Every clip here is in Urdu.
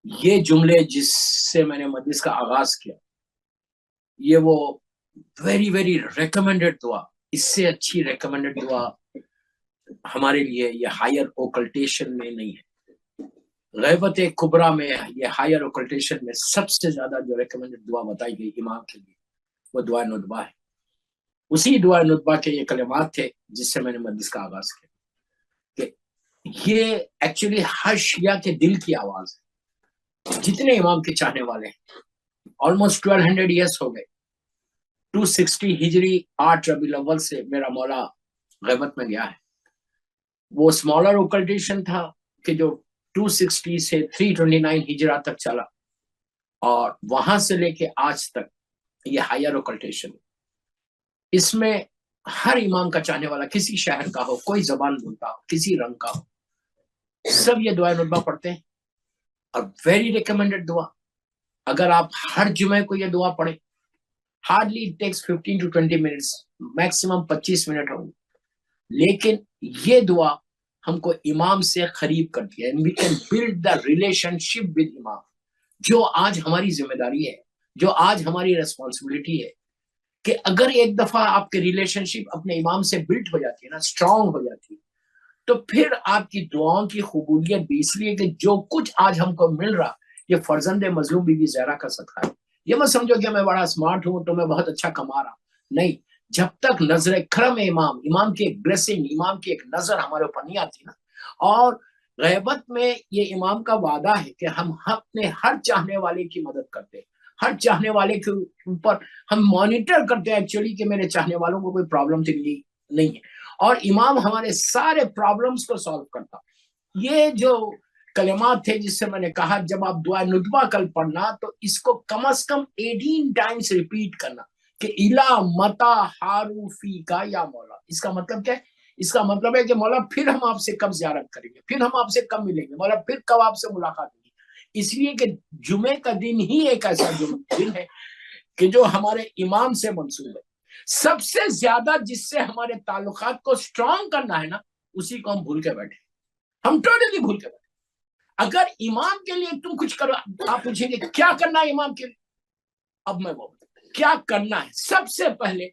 یہ جملے جس سے میں نے مجلس کا آغاز کیا، یہ وہ ویری ویری ریکمینڈڈ دعا، اس سے اچھی ریکمینڈڈ دعا ہمارے لیے یہ ہائر اوکلٹیشن میں نہیں ہے۔ غیبت کبرا میں یہ ہائر اوکلٹیشن میں سب سے زیادہ جو ریکمینڈڈ دعا بتائی گئی امام کے لیے وہ دعا ندبہ ہے۔ اسی دعا ندبہ کے یہ کلمات تھے جس سے میں نے مجلس کا آغاز کیا کہ یہ ایکچولی ہر شیعہ کے دل کی آواز ہے۔ جتنے امام کے چاہنے والے ہیں، آلموسٹ 1200 ایئرس ہو گئے، 260 ہجری 8 ربیع الاول سے میرا مولا غیبت میں گیا ہے۔ وہ اسمالر اوکلٹیشن تھا کہ جو 260 سے 329 ہجرا تک چلا، اور وہاں سے لے کے آج تک یہ ہائر اوکلٹیشن۔ اس میں ہر امام کا چاہنے والا کسی شہر کا ہو، کوئی زبان بولتا ہو، کسی رنگ کا ہو، سب یہ دعا ندبہ پڑھتے ہیں، اور ویری ریکمینڈڈ دعا۔ اگر آپ ہر جمعے کو یہ دعا پڑھیں، hardly it takes 15 to 20 minutes، maximum 25 minute ہوں، لیکن یہ دعا ہم کو امام سے قریب کرتی ہے۔ we can build the relationship with امام، جو آج ہماری ذمہ داری ہے، جو آج ہماری ریسپانسبلٹی ہے، کہ اگر ایک دفعہ آپ کے ریلیشن شپ اپنے امام سے بلٹ ہو جاتی ہے نا، اسٹرانگ ہو جاتی ہے، تو پھر آپ کی دعاؤں کی قبولیت بھی، اس لیے کہ جو کچھ آج ہم کو مل رہا یہ فرزند مظلوم بی بی زہرا کا صدقہ ہے۔ یہ مت سمجھو کہ میں بڑا اسمارٹ ہوں تو میں بہت اچھا کما رہا، نہیں، جب تک نظر کرم امام کی ایک بلیسنگ، امام کی ایک نظر ہمارے اوپر نہیں آتی نا، اور غیبت میں یہ امام کا وعدہ ہے کہ ہم اپنے ہر چاہنے والے کی مدد کرتے ہیں، ہر چاہنے والے کے اوپر ہم مانیٹر کرتے ہیں ایکچولی کہ میرے چاہنے والوں کو کوئی پرابلم نہیں ہے، اور امام ہمارے سارے پرابلمز کو سالو کرتا۔ یہ جو کلمات تھے جس سے میں نے کہا جب آپ دعا ندبہ کل پڑھنا تو اس کو کم از کم 18 ٹائمز ریپیٹ کرنا کہ الا متا حاروفی کا یا مولا۔ اس کا مطلب کیا ہے؟ اس کا مطلب ہے کہ مولا پھر ہم آپ سے کب زیارت کریں گے، پھر ہم آپ سے کب ملیں گے، مولا پھر کب آپ سے ملاقات ہوگی۔ اس لیے کہ جمعے کا دن ہی ایک ایسا دن ہے کہ جو ہمارے امام سے منسوب ہے۔ سب سے زیادہ جس سے ہمارے تعلقات کو سٹرونگ کرنا ہے نا، اسی کو ہم بھول کے بیٹھے، ہم ٹوٹلی بھول کے بیٹھے۔ اگر امام کے لیے تم کچھ کرو، آپ پوچھیں گے کیا کرنا ہے امام کے لیے، اب میں وہ کیا کرنا ہے۔ سب سے پہلے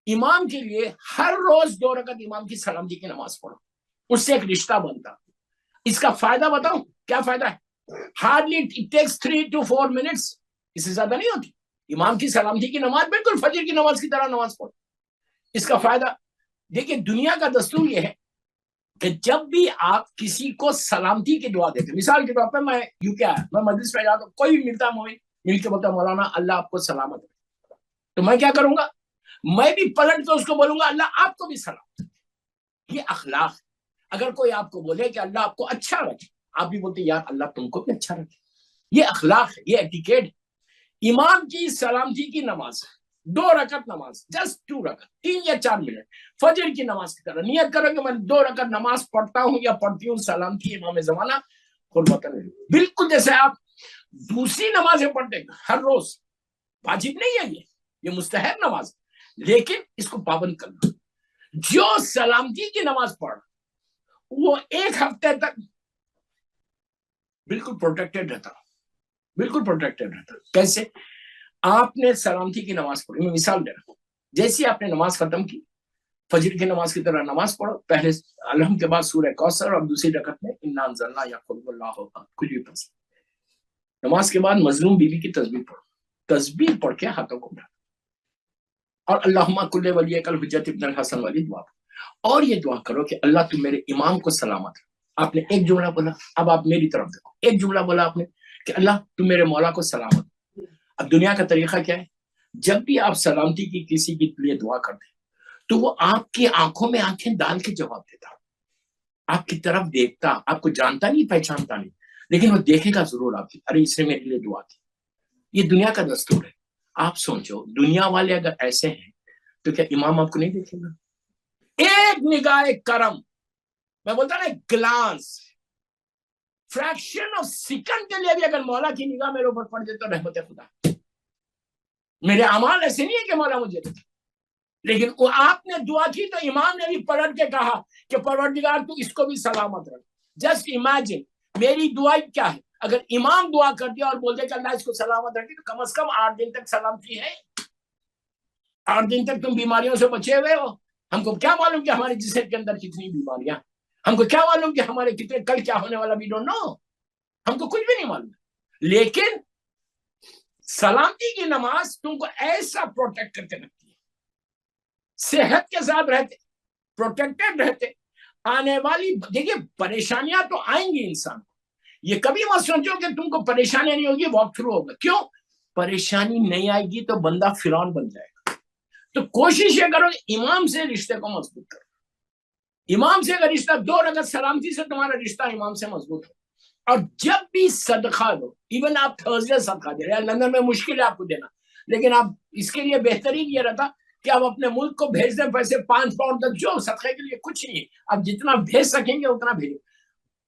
امام کے لیے ہر روز 2 رکعت امام کی سلامتی کی نماز پڑھو، اس سے ایک رشتہ بنتا۔ اس کا فائدہ بتاؤں کیا فائدہ ہے؟ Hardly it takes 3 to 4 minutes, اس سے زیادہ نہیں ہوتی۔ امام کی سلامتی کی نماز بالکل فجر کی نماز کی طرح نماز پڑھو۔ اس کا فائدہ دیکھیں، دنیا کا دستور یہ ہے کہ جب بھی آپ کسی کو سلامتی کی دعا دیتے، مثال کے طور پہ میں یوں کیا ہے، میں مجلس میں جاتا ہوں، کوئی بھی ملتا مومن مل کے بولتا مولانا اللہ آپ کو سلامت ہے، تو میں کیا کروں گا؟ میں بھی پلٹ کے اس کو بولوں گا اللہ آپ کو بھی سلامت۔ یہ اخلاق ہے۔ اگر کوئی آپ کو بولے کہ اللہ آپ کو اچھا رکھے، آپ بھی بولتے یار اللہ تم کو بھی اچھا رکھے۔ یہ اخلاق ہے، یہ ایٹیکیٹ ہے۔ امام کی سلامتی کی نماز 2 رکعت نماز، جسٹ 2 رکعت، 3 یا 4 منٹ، فجر کی نماز کی طرح نیت کرو کہ میں 2 رکعت نماز پڑھتا ہوں یا پڑھتی ہوں سلامتی امام زمانہ قربتاً، بالکل جیسے آپ دوسری نمازیں پڑھتے ہیں ہر روز۔ واجب نہیں ہے یہ مستحب نماز، لیکن اس کو پابند کرنا۔ جو سلامتی کی نماز پڑھ وہ 1 ہفتے تک بالکل پروٹیکٹڈ رہتا، بالکل پروٹیکٹڈ رہتا۔ کیسے؟ آپ نے سلامتی کی نماز پڑھی، میں مثال دے رہا ہوں، جیسی آپ نے نماز ختم کی، فجر کی نماز کی طرح نماز پڑھو، پہلے الحمد کے بعد سورہ کوثر، اور دوسری رکعت میں انا انزلنا یا قل اللہ ہوگا، کچھ بھی پڑھ۔ نماز کے بعد مظلوم بیوی کی تسبیح پڑھو، تسبیح پڑھ کے ہاتھوں کو اٹھا، اور اللہم کل ولیک الحجت ابن الحسن والی دعا، اور یہ دعا کرو کہ اللہ تم میرے امام کو سلامت رکھ۔ آپ نے ایک جملہ بولا، اب آپ میری طرف دیکھو، ایک جملہ بولا آپ نے کہ اللہ تم میرے مولا کو سلامت۔ اب دنیا کا طریقہ کیا ہے؟ جب بھی آپ سلامتی کی کسی کے لیے دعا کرتے تو وہ آپ کی آنکھوں میں آنکھیں ڈال کے جواب دیتا، آپ کی طرف دیکھتا، آپ کو جانتا نہیں، پہچانتا نہیں، لیکن وہ دیکھے گا ضرور آپ کی، ارے اس نے میرے لیے دعا کی۔ یہ دنیا کا دستور ہے۔ آپ سوچو دنیا والے اگر ایسے ہیں تو کیا امام آپ کو نہیں دیکھے گا؟ ایک نگاہ کرم، میں بولتا نا گلانس، فریکشن آف سیکنڈ کے لیے بھی اگر مولا کی نگاہ میرے اوپر پڑ جائے تو رحمت خدا۔ میرے اعمال ایسے نہیں ہے کہ مولا مجھے دیکھے، لیکن وہ آپ نے دعا کی تو امام نے بھی پلٹ کے کہا کہ پروردگار تو اس کو بھی سلامت رکھ۔ جسٹ امیجن، میری دعا کیا ہے؟ اگر امام دعا کر دیا اور بول دے کہ اللہ اس کو سلامت رکھے تو کم از کم 8 دن تک سلامتی ہے. 8 دن تک تم بیماریوں سے بچے ہوئے ہو. ہم کو کیا معلوم کہ ہمارے جسم کے اندر کتنی بیماریاں, ہم کو کیا معلوم کہ ہمارے کتنے کل کیا ہونے والا, وی ڈونٹ نو, ہم کو کچھ بھی نہیں معلوم. لیکن سلامتی کی نماز تم کو ایسا پروٹیکٹ کر کے رکھتی ہے, صحت کے ساتھ رہتے, پروٹیکٹڈ رہتے. آنے والی دیکھیے پریشانیاں تو آئیں گی انسان کو, یہ کبھی مت سوچو کہ تم کو پریشانیاں نہیں ہوگی, واک تھرو ہوگا. کیوں پریشانی نہیں آئے گی تو بندہ فرعون بن جائے گا. تو کوشش یہ کرو امام سے رشتے کو مضبوط کرو. امام سے اگر رشتہ 2 رکعت سلامتی سے تمہارا رشتہ امام سے مضبوط ہو. اور جب بھی صدقہ دو, ایون آپ تھرسڈے صدقہ دے رہے ہیں, لندن میں مشکل ہے آپ کو دینا, لیکن آپ اس کے لیے بہترین یہ رہتا کہ آپ اپنے ملک کو بھیج دیں پیسے 5 پاؤنڈ تک, جو صدقے کے لیے کچھ نہیں ہے, آپ جتنا بھیج سکیں گے اتنا بھیجو.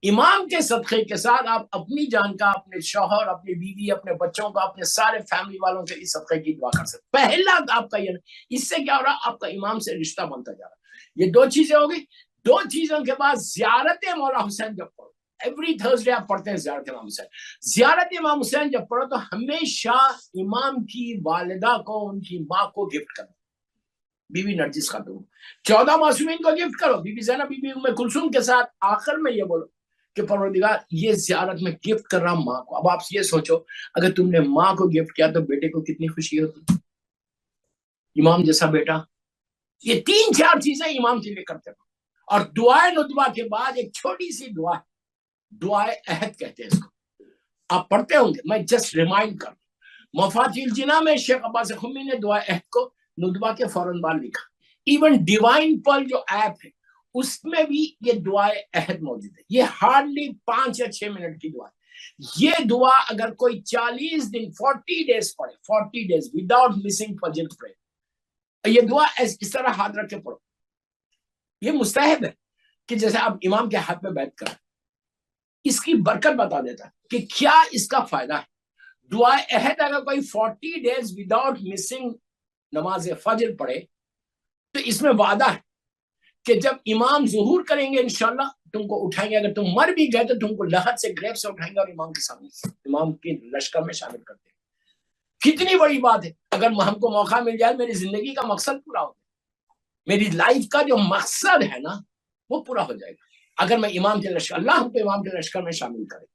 امام کے صدقے کے ساتھ آپ اپنی جان کا, اپنے شوہر, اپنی بیوی, اپنے بچوں کا, اپنے سارے فیملی والوں کے اس صدقے کی دعا کر سکتے. پہلا آپ کا یہ, اس سے کیا ہو رہا, آپ کا امام سے رشتہ بنتا جا رہا. یہ 2 چیزیں ہو گئی. 2 چیزوں کے بعد زیارت مولا حسین جب پڑھو, ایوری تھرسڈے آپ پڑھتے ہیں زیارت امام حسین. زیارت امام حسین جب پڑھو تو ہمیشہ امام کی والدہ کو, ان کی ماں کو گفٹ کرو. بی بی نرجس خاتون 14 معصومین کو گفٹ کرو. بی بی زینب, بی بی ام کلثوم کے ساتھ آخر میں یہ بولو کہ پروردگار یہ زیارت میں گفٹ کر رہا ہوں ماں کو. اب آپ یہ سوچو اگر تم نے ماں کو گفٹ کیا تو بیٹے کو کتنی خوشی ہوتی. امام جیسا بیٹا. یہ 3-4 چیزیں امام کے لیے کرتے ہو. اور دعائے ندبہ کے بعد ایک چھوٹی سی دعا ہے, دعائے عہد کہتے ہیں اس کو, آپ پڑھتے ہوں گے, میں جسٹ ریمائنڈ کر دوں. مفاتیح الجناح میں شیخ عباس خمی نے دعائے عہد کو ندبہ کے فوراً بعد لکھا. ایون ڈیوائن پل جو ایپ ہے اس میں بھی یہ دعائے عہد موجود ہے. یہ ہارڈلی 5 یا 6 منٹ کی دعا ہے. یہ دعا اگر کوئی 40 دن 40 ڈیز پڑھے, 40 ڈیز وداؤٹ مسنگ فجر پڑھے, یہ دعا اس طرح ہاتھ رکھ کے پڑھو. یہ مستحب ہے کہ جیسے آپ امام کے ہاتھ میں بیٹھ کر, اس کی برکت بتا دیتا ہے کہ کیا اس کا فائدہ ہے. دعائے عہد اگر کوئی 40 ڈیز وداؤٹ مسنگ نماز فجر پڑھے تو اس میں وعدہ ہے کہ جب امام ظہور کریں گے انشاءاللہ تم کو اٹھائیں گے. اگر تم مر بھی گئے تو تم کو لحد سے, گریب سے اٹھائیں گے اور امام کے سامنے, امام کے لشکر میں شامل کر دیں گے. کتنی بڑی بات ہے. اگر ہم کو موقع مل جائے میری زندگی کا مقصد پورا ہو جائے, میری لائف کا جو مقصد ہے نا وہ پورا ہو جائے گا اگر میں امام کے لشکر, اللہ ہم کو امام کے لشکر میں شامل کرے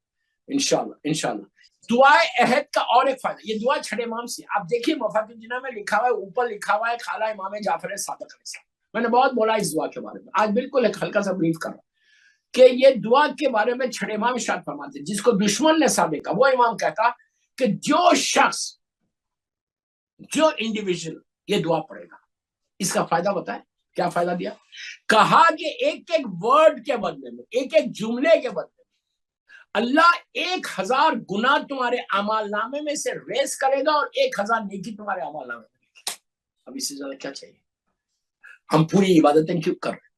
انشاءاللہ. دعائے عہد کا اور ایک فائدہ, یہ دعا چھٹے امام سے. آپ دیکھیے مفاتیح الجناح میں لکھا ہوا ہے, اوپر لکھا ہوا ہے خالہ امام جعفر صادق علیہ السلام. میں نے بہت بولا اس دعا کے بارے میں, آج بالکل ایک ہلکا سا بریف کر رہا ہوں کہ یہ دعا کے بارے میں چھٹے امام ارشاد فرماتے ہیں, جس کو دشمن نے صادقہ, وہ امام کہتا کہ جو شخص, جو انڈیویجول یہ دعا پڑھے گا, اس کا فائدہ بتائیں کیا فائدہ دیا. کہا کہ ایک ایک ورڈ کے بدلے میں, ایک ایک جملے کے بدلے میں اللہ 1000 گناہ تمہارے اعمال نامے میں سے ریز کرے گا اور 1000 نیکی تمہارے اعمال نامے میں. اب اس سے زیادہ کیا چاہیے. ہم پوری عبادتیں کیوں کر رہے ہیں,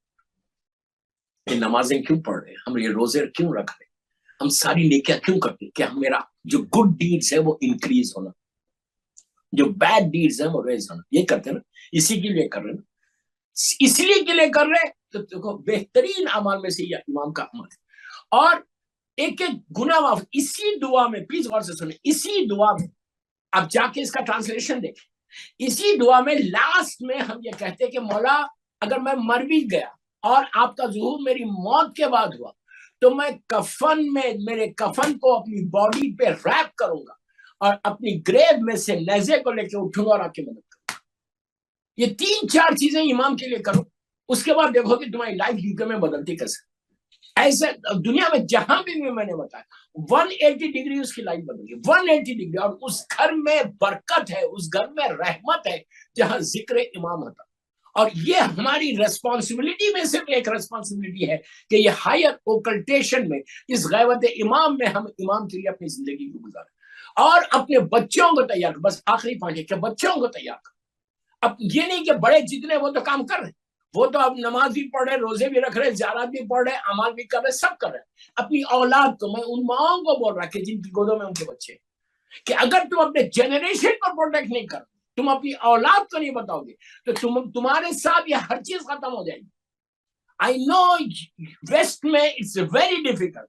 یہ نمازیں کیوں پڑھ رہے ہیں, ہم یہ روزے کیوں رکھ رہے ہیں, ہم ساری نیکیاں کیوں کرتے ہیں, کہ میرا جو گڈ ڈیڈز ہے وہ انکریز ہونا, جو بیڈ ڈیڈز ہیں وہ ریز ہونا. یہ کرتے ہیں نا, اسی کے لیے کر رہے ہیں, اس لیے کے لیے کر رہے ہیں. تو دیکھو بہترین اعمال میں سے یہ امام کا عمل ہے. اور ایک ایک گناہ معاف اسی دعا میں, پلیز غور سے سنیں, اسی دعا میں آپ جا کے اس کا ٹرانسلیشن دیکھیں. اسی دعا میں لاسٹ میں ہم یہ کہتے ہیں کہ مولا اگر میں مر بھی گیا اور آپ کا ظہور میری موت کے بعد ہوا تو میں کفن میں, میرے کفن کو اپنی باڈی پہ ریپ کروں گا اور اپنی گریو میں سے نیزے کو لے کے اٹھوں گا اور آپ کی مدد کروں گا. یہ 3-4 چیزیں امام کے لیے کرو, اس کے بعد دیکھو کہ تمہاری لائف یوکے میں بدلتی کیسے. ایسے دنیا میں جہاں بھی میں نے بتایا 180 ڈگری اس کی لائف بدل گئی, 180 ڈگری. اور اس گھر میں برکت ہے, اس گھر میں رحمت ہے جہاں ذکر امام ہوتا. اور یہ ہماری ریسپانسبلٹی میں سے ایک ریسپانسبلٹی ہے کہ یہ ہائر اوکلٹیشن میں, اس غیبت امام میں ہم امام کے لیے اپنی زندگی کو گزاریں اور اپنے بچوں کو تیار کریں. بس آخری پوائنٹ ہے کہ بچوں کو تیار کریں. اب یہ نہیں کہ بڑے جتنے وہ تو کام کر رہے ہیں, وہ تو اب نماز بھی پڑھ رہے, روزے بھی رکھ رہے, زیارات بھی پڑھ رہے, اعمال بھی کر رہے, سب کر رہے. اپنی اولاد کو, میں ان ماؤں کو بول رہا کہ جن کی گودوں میں ان کے بچے, کہ اگر تم اپنے جنریشن کو پروٹیکٹ نہیں کرو, تم اپنی اولاد کو نہیں بتاؤ گے تو تمہارے ساتھ یہ ہر چیز ختم ہو جائے گی. آئی نو ویسٹ میں اٹس ویری ڈیفیکلٹ,